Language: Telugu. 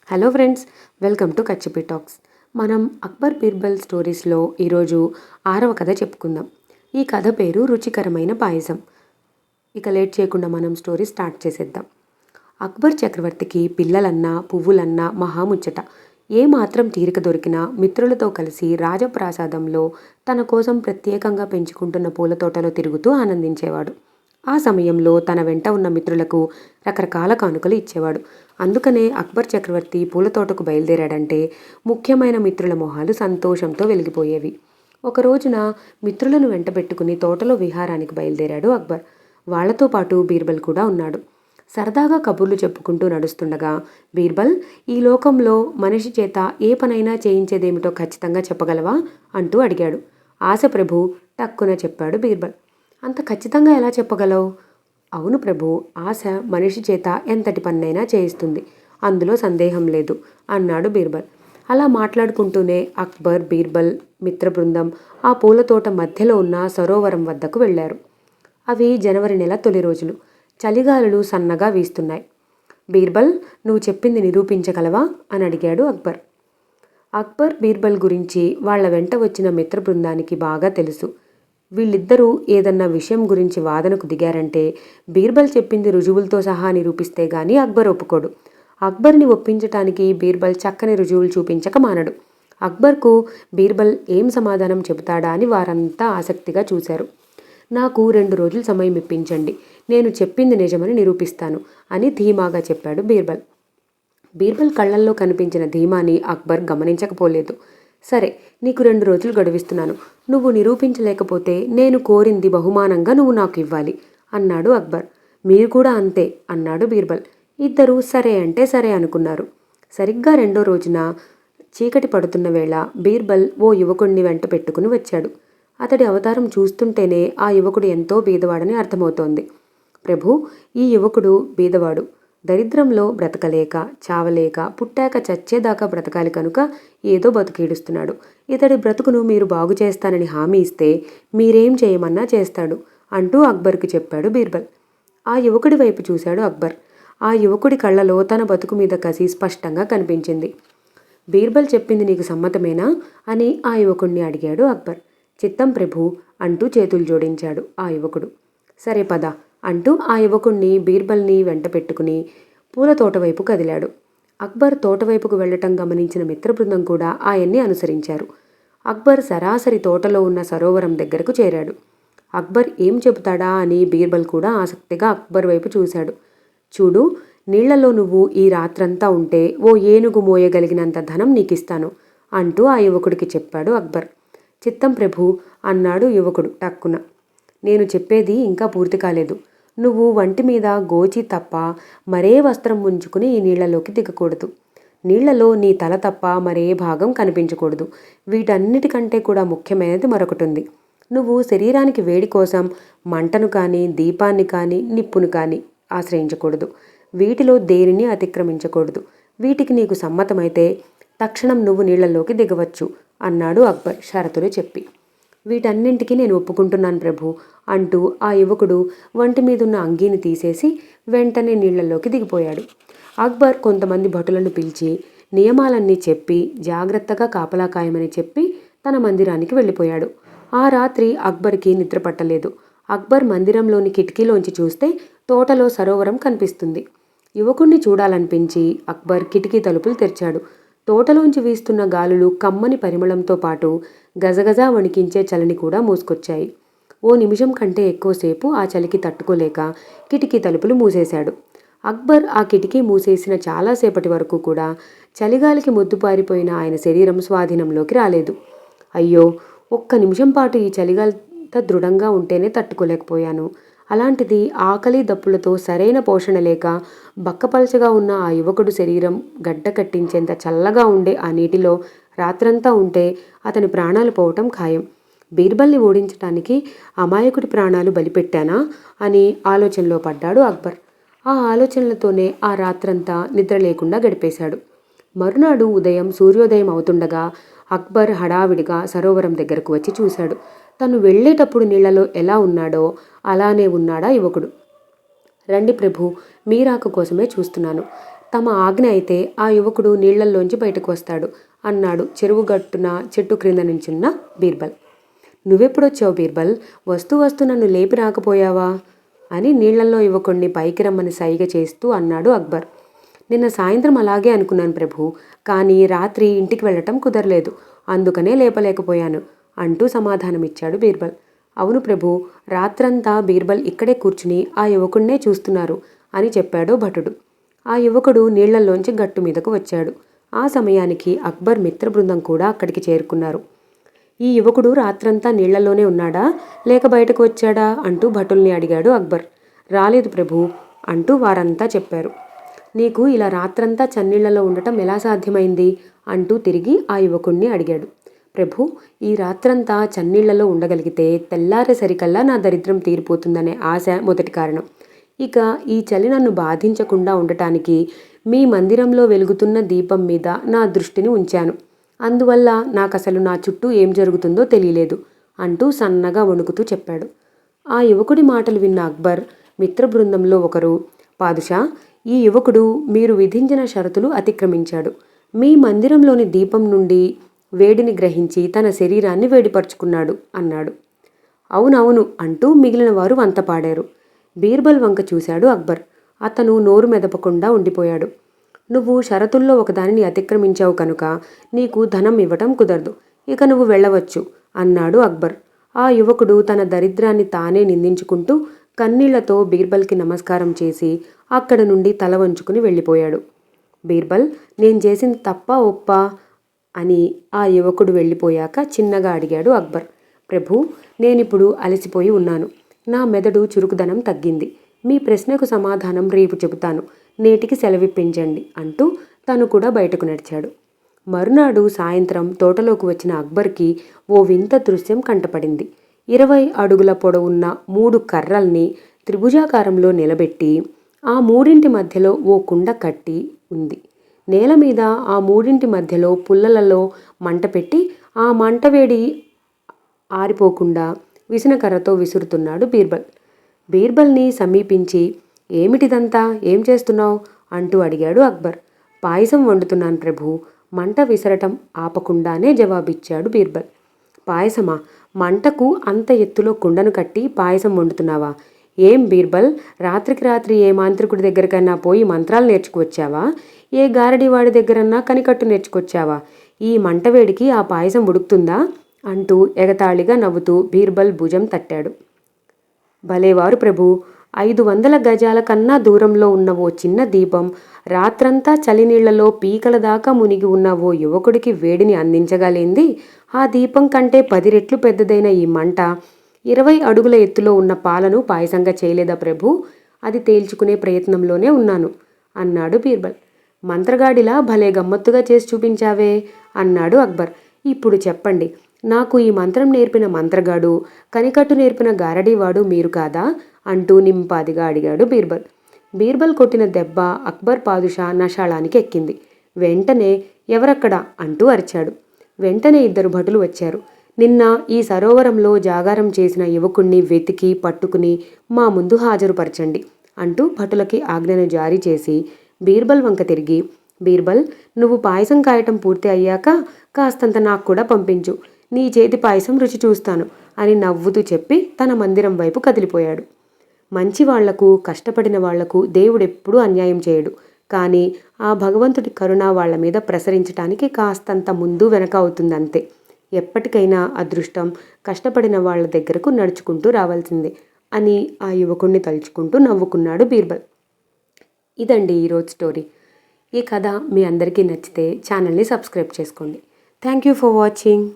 హలో ఫ్రెండ్స్, వెల్కమ్ టు కచ్చిపి టాక్స్. మనం అక్బర్ బీర్బల్ స్టోరీస్లో ఈరోజు 6వ కథ చెప్పుకుందాం. ఈ కథ పేరు రుచికరమైన పాయసం. ఇక లేట్ చేయకుండా మనం స్టోరీ స్టార్ట్ చేసేద్దాం. అక్బర్ చక్రవర్తికి పిల్లలన్నా పువ్వులన్నా మహాముచ్చట. ఏమాత్రం తీరిక దొరికినా మిత్రులతో కలిసి రాజప్రాసాదంలో తన కోసం ప్రత్యేకంగా పెంచుకుంటున్న పూల తోటలో తిరుగుతూ ఆనందించేవాడు. ఆ సమయంలో తన వెంట ఉన్న మిత్రులకు రకరకాల కానుకలు ఇచ్చేవాడు. అందుకనే అక్బర్ చక్రవర్తి పూల తోటకు బయలుదేరాడంటే ముఖ్యమైన మిత్రుల మొహాలు సంతోషంతో వెలిగిపోయేవి. ఒక రోజున మిత్రులను వెంట పెట్టుకుని తోటలో విహారానికి బయలుదేరాడు అక్బర్. వాళ్లతో పాటు బీర్బల్ కూడా ఉన్నాడు. సరదాగా కబుర్లు చెప్పుకుంటూ నడుస్తుండగా, బీర్బల్, ఈ లోకంలో మనిషి చేత ఏ పనైనా చేయించేదేమిటో ఖచ్చితంగా చెప్పగలవా అంటూ అడిగాడు. ఆశ ప్రభు, టక్కున చెప్పాడు బీర్బల్. అంత ఖచ్చితంగా ఎలా చెప్పగలవు? అవును ప్రభు, ఆశ మనిషి చేత ఎంతటి పన్నైనా చేయిస్తుంది, అందులో సందేహం లేదు అన్నాడు బీర్బల్. అలా మాట్లాడుకుంటూనే అక్బర్, బీర్బల్ మిత్ర బృందం ఆ పూల తోట మధ్యలో ఉన్న సరోవరం వద్దకు వెళ్లారు. అవి జనవరి నెల తొలి రోజులు. చలిగాలులు సన్నగా వీస్తున్నాయి. బీర్బల్, నువ్వు చెప్పింది నిరూపించగలవా అని అడిగాడు అక్బర్. అక్బర్ బీర్బల్ గురించి వాళ్ల వెంట వచ్చిన మిత్ర బృందానికి బాగా తెలుసు. వీళ్ళిద్దరూ ఏదన్నా విషయం గురించి వాదనకు దిగారంటే బీర్బల్ చెప్పింది రుజువులతో సహా నిరూపిస్తే గానీ అక్బర్ ఒప్పుకోడు. అక్బర్ని ఒప్పించటానికి బీర్బల్ చక్కని రుజువులు చూపించక మానడు. అక్బర్కు బీర్బల్ ఏం సమాధానం చెబుతాడా అని వారంతా ఆసక్తిగా చూశారు. నాకు 2 రోజులు సమయం ఇప్పించండి, నేను చెప్పింది నిజమని నిరూపిస్తాను అని ధీమాగా చెప్పాడు బీర్బల్. బీర్బల్ కళ్లల్లో కనిపించిన ధీమాని అక్బర్ గమనించకపోలేదు. సరే, నీకు 2 రోజులు గడువిస్తున్నాను. నువ్వు నిరూపించలేకపోతే నేను కోరింది బహుమానంగా నువ్వు నాకు ఇవ్వాలి అన్నాడు అక్బర్. మీరు కూడా అంతే అన్నాడు బీర్బల్. ఇద్దరూ సరే అంటే సరే అనుకున్నారు. సరిగ్గా 2వ రోజున చీకటి పడుతున్న వేళ బీర్బల్ ఓ యువకుడిని వెంట పెట్టుకుని వచ్చాడు. అతడి అవతారం చూస్తుంటేనే ఆ యువకుడు ఎంతో బీదవాడని అర్థమవుతోంది. ప్రభు, ఈ యువకుడు బీదవాడు. దరిద్రంలో బ్రతకలేక, చావలేక, పుట్టాక చచ్చేదాకా బ్రతకాలి కనుక ఏదో బతుకీడుస్తున్నాడు. ఇతడి బ్రతుకును మీరు బాగు చేస్తానని హామీ ఇస్తే మీరేం చేయమన్నా చేస్తాడు అంటూ అక్బర్కి చెప్పాడు బీర్బల్. ఆ యువకుడి వైపు చూశాడు అక్బర్. ఆ యువకుడి కళ్ళలో తన బతుకు మీద కసి స్పష్టంగా కనిపించింది. బీర్బల్ చెప్పింది నీకు సమ్మతమేనా అని ఆ యువకుడిని అడిగాడు అక్బర్. చిత్తం ప్రభు అంటూ చేతులు జోడించాడు ఆ యువకుడు. సరే పద అంటూ ఆ యువకుణ్ణి బీర్బల్ని వెంట పెట్టుకుని పూల తోట వైపు కదిలాడు. అక్బర్ తోటవైపుకు వెళ్లటం గమనించిన మిత్రబృందం కూడా ఆయన్ని అనుసరించారు. అక్బర్ సరాసరి తోటలో ఉన్న సరోవరం దగ్గరకు చేరాడు. అక్బర్ ఏం చెబుతాడా అని బీర్బల్ కూడా ఆసక్తిగా అక్బర్ వైపు చూశాడు. చూడు, నీళ్లలో నువ్వు ఈ రాత్రంతా ఉంటే ఓ ఏనుగు మోయగలిగినంత ధనం నీకిస్తాను అంటూ ఆ యువకుడికి చెప్పాడు అక్బర్. చిత్తం ప్రభు అన్నాడు యువకుడు టక్కున. నేను చెప్పేది ఇంకా పూర్తి కాలేదు. నువ్వు వంటి మీద గోచి తప్ప మరే వస్త్రం ముంచుకుని ఈ నీళ్లలోకి దిగకూడదు. నీళ్లలో నీ తల తప్ప మరే భాగం కనిపించకూడదు. వీటన్నిటికంటే కూడా ముఖ్యమైనది మరొకటి ఉంది. నువ్వు శరీరానికి వేడి కోసం మంటను కానీ, దీపాన్ని కానీ, నిప్పును కానీ ఆశ్రయించకూడదు. వీటిలో దేనిని అతిక్రమించకూడదు. వీటికి నీకు సమ్మతమైతే తక్షణం నువ్వు నీళ్లలోకి దిగవచ్చు అన్నాడు అక్బర్ షరతులు చెప్పి. వీటన్నింటికి నేను ఒప్పుకుంటున్నాను ప్రభు అంటూ ఆ యువకుడు వంటి మీదున్న అంగీని తీసేసి వెంటనే నీళ్లలోకి దిగిపోయాడు. అక్బర్ కొంతమంది భటులను పిలిచి నియమాలన్నీ చెప్పి జాగ్రత్తగా కాపలా కాయమని చెప్పి తన మందిరానికి వెళ్ళిపోయాడు. ఆ రాత్రి అక్బర్కి నిద్ర పట్టలేదు. అక్బర్ మందిరంలోని కిటికీలోంచి చూస్తే తోటలో సరోవరం కనిపిస్తుంది. యువకుణ్ణి చూడాలనిపించి అక్బర్ కిటికీ తలుపులు తెరిచాడు. తోటలోంచి వీస్తున్న గాలులు కమ్మని పరిమళంతో పాటు గజగజా వణికించే చలిని కూడా మూసుకొచ్చాయి. ఓ నిమిషం కంటే ఎక్కువసేపు ఆ చలికి తట్టుకోలేక కిటికీ తలుపులు మూసేశాడు. అక్బర్ ఆ కిటికీ మూసేసిన చాలాసేపటి వరకు కూడా చలిగాలికి మొద్దుపారిపోయిన ఆయన శరీరం స్వాధీనంలోకి రాలేదు. అయ్యో, ఒక్క నిమిషం పాటు ఈ చలిగాలితో దృఢంగా ఉంటేనే తట్టుకోలేకపోయాను. అలాంటిది ఆకలి దప్పులతో సరైన పోషణ లేక బక్కపలచగా ఉన్న ఆ యువకుడు శరీరం గడ్డ కట్టించేంత చల్లగా ఉండే ఆ నీటిలో రాత్రంతా ఉంటే అతని ప్రాణాలు పోవటం ఖాయం. బీర్బల్ని ఓడించటానికి అమాయకుడి ప్రాణాలు బలిపెట్టానా అని ఆలోచనలో పడ్డాడు అక్బర్. ఆ ఆలోచనలతోనే ఆ రాత్రంతా నిద్ర లేకుండా గడిపేశాడు. మరునాడు ఉదయం సూర్యోదయం అవుతుండగా అక్బర్ హడావిడిగా సరోవరం దగ్గరకు వచ్చి చూశాడు. తను వెళ్ళేటప్పుడు నీళ్లలో ఎలా ఉన్నాడో అలానే ఉన్నాడా యువకుడు. రండి ప్రభు, మీ రాక కోసమే చూస్తున్నాను. తమ ఆజ్ఞ అయితే ఆ యువకుడు నీళ్లల్లోంచి బయటకు వస్తాడు అన్నాడు చెరువు గట్టున చెట్టు క్రింద నించున్న బీర్బల్. నువ్వెప్పుడొచ్చావు బీర్బల్? వస్తూ నన్ను లేపి రాకపోయావా అని నీళ్లల్లో యువకుణ్ణి పైకి రమ్మని సైగ చేస్తూ అన్నాడు అక్బర్. నిన్న సాయంత్రం అలాగే అనుకున్నాను ప్రభు, కానీ రాత్రి ఇంటికి వెళ్ళటం కుదరలేదు, అందుకనే లేపలేకపోయాను అంటూ సమాధానమిచ్చాడు బీర్బల్. అవును ప్రభు, రాత్రంతా బీర్బల్ ఇక్కడే కూర్చుని ఆ యువకుణ్ణే చూస్తున్నారు అని చెప్పాడు భటుడు. ఆ యువకుడు నీళ్లల్లోంచి గట్టు మీదకు వచ్చాడు. ఆ సమయానికి అక్బర్ మిత్ర బృందం కూడా అక్కడికి చేరుకున్నారు. ఈ యువకుడు రాత్రంతా నీళ్లలోనే ఉన్నాడా, లేక బయటకు వచ్చాడా అంటూ భటుల్ని అడిగాడు అక్బర్. రాలేదు ప్రభు అంటూ వారంతా చెప్పారు. నీకు ఇలా రాత్రంతా చన్నీళ్లలో ఉండటం ఎలా సాధ్యమైంది అంటూ తిరిగి ఆ యువకుణ్ణి అడిగాడు. ప్రభు, ఈ రాత్రంతా చన్నీళ్లలో ఉండగలిగితే తెల్లారేసరికల్లా నా దరిద్రం తీరిపోతుందనే ఆశ మొదటి కారణం. ఇక ఈ చలి నన్ను బాధించకుండా ఉండటానికి మీ మందిరంలో వెలుగుతున్న దీపం మీద నా దృష్టిని ఉంచాను. అందువల్ల నాకసలు నా చుట్టూ ఏం జరుగుతుందో తెలియలేదు అంటూ సన్నగా వణుకుతూ చెప్పాడు. ఆ యువకుడి మాటలు విన్న అక్బర్ మిత్ర బృందంలో ఒకరు, పాదుషా, ఈ యువకుడు మీరు విధించిన షరతులు అతిక్రమించాడు. మీ మందిరంలోని దీపం నుండి వేడిని గ్రహించి తన శరీరాన్ని వేడిపరుచుకున్నాడు అన్నాడు. అవునవును అంటూ మిగిలిన వారు వంతపాడారు. బీర్బల్ వంక చూశాడు అక్బర్. అతను నోరు మెదపకుండా ఉండిపోయాడు. నువ్వు షరతుల్లో ఒకదానిని అతిక్రమించావు కనుక నీకు ధనం ఇవ్వటం కుదరదు, ఇక నువ్వు వెళ్ళవచ్చు అన్నాడు అక్బర్. ఆ యువకుడు తన దరిద్రాన్ని తానే నిందించుకుంటూ కన్నీళ్లతో బీర్బల్కి నమస్కారం చేసి అక్కడ నుండి తల వంచుకుని వెళ్ళిపోయాడు. బీర్బల్, నేను చేసింది తప్పా ఒప్పా అని ఆ యువకుడు వెళ్ళిపోయాక చిన్నగా అడిగాడు అక్బర్. ప్రభు, నేనిప్పుడు అలసిపోయి ఉన్నాను. నా మెదడు చురుకుదనం తగ్గింది. మీ ప్రశ్నకు సమాధానం రేపు చెబుతాను. నేటికి సెలవిప్పించండి అంటూ తను కూడా బయటకు నడిచాడు. మరునాడు సాయంత్రం తోటలోకి వచ్చిన అక్బర్కి ఓ వింత దృశ్యం కంటపడింది. 20 అడుగుల పొడవున్న 3 కర్రల్ని త్రిభుజాకారంలో నిలబెట్టి ఆ మూడింటి మధ్యలో ఓ కుండ కట్టి ఉంది. నేల మీద ఆ మూడింటి మధ్యలో పుల్లలలో మంట పెట్టి ఆ మంట వేడి ఆరిపోకుండా విసనకర్రతో విసురుతున్నాడు బీర్బల్. బీర్బల్ని సమీపించి, ఏమిటిదంతా, ఏం చేస్తున్నావు అంటూ అడిగాడు అక్బర్. పాయసం వండుతున్నాను ప్రభు, మంట విసరటం ఆపకుండానే జవాబిచ్చాడు బీర్బల్. పాయసమా? మంటకు అంత ఎత్తులో కుండను కట్టి పాయసం వండుతున్నావా? ఏం బీర్బల్, రాత్రికి రాత్రి ఏ మాంత్రికుడి దగ్గరకన్నా పోయి మంత్రాలు నేర్చుకువచ్చావా? ఏ గారడివాడి దగ్గరన్నా కనికట్టు నేర్చుకొచ్చావా? ఈ మంటవేడికి ఆ పాయసం ఉడుకుతుందా అంటూ ఎగతాళిగా నవ్వుతూ బీర్బల్ భుజం తట్టాడు. భలేవారు ప్రభు, 500 గజాల కన్నా దూరంలో ఉన్న ఓ చిన్న దీపం రాత్రంతా చలినీళ్లలో పీకల దాకా మునిగి ఉన్న ఓ యువకుడికి వేడిని అందించగలేంది, ఆ దీపం కంటే 10 రెట్లు పెద్దదైన ఈ మంట 20 అడుగుల ఎత్తులో ఉన్న పాలను పాయసంగా చేయలేదా ప్రభు? అది తేల్చుకునే ప్రయత్నంలోనే ఉన్నాను అన్నాడు బీర్బల్. మంత్రగాడిలా భలే గమ్మత్తుగా చేసి చూపించావే అన్నాడు అక్బర్. ఇప్పుడు చెప్పండి, నాకు ఈ మంత్రం నేర్పిన మంత్రగాడు, కనికట్టు నేర్పిన గారడీవాడు మీరు కాదా అంటూ నింపాదిగా అడిగాడు బీర్బల్. బీర్బల్ కొట్టిన దెబ్బ అక్బర్ పాదుషా నషాళానికి ఎక్కింది. వెంటనే ఎవరక్కడా అంటూ అరిచాడు. వెంటనే 2 భటులు వచ్చారు. నిన్న ఈ సరోవరంలో జాగారం చేసిన యువకుణ్ణి వెతికి పట్టుకుని మా ముందు హాజరుపరచండి అంటూ భటులకి ఆజ్ఞను జారీ చేసి బీర్బల్ వంక తిరిగి, బీర్బల్, నువ్వు పాయసం కాయటం పూర్తి అయ్యాక కాస్తంత నాకు కూడా పంపించు, నీ చేతి పాయసం రుచి చూస్తాను అని నవ్వుతూ చెప్పి తన మందిరం వైపు కదిలిపోయాడు. మంచి వాళ్లకు, కష్టపడిన వాళ్లకు దేవుడెప్పుడూ అన్యాయం చేయడు, కానీ ఆ భగవంతుడి కరుణ వాళ్ల మీద ప్రసరించటానికి కాస్తంత ముందు వెనక అవుతుందంతే. ఎప్పటికైనా అదృష్టం కష్టపడిన వాళ్ల దగ్గరకు నడుచుకుంటూ రావాల్సిందే అని ఆ యువకుణ్ణి తలుచుకుంటూ నవ్వుకున్నాడు బీర్బల్. ఇదండి ఈరోజు స్టోరీ. ఈ కథ మీ అందరికీ నచ్చితే ఛానల్ని సబ్స్క్రైబ్ చేసుకోండి. Thank you for watching.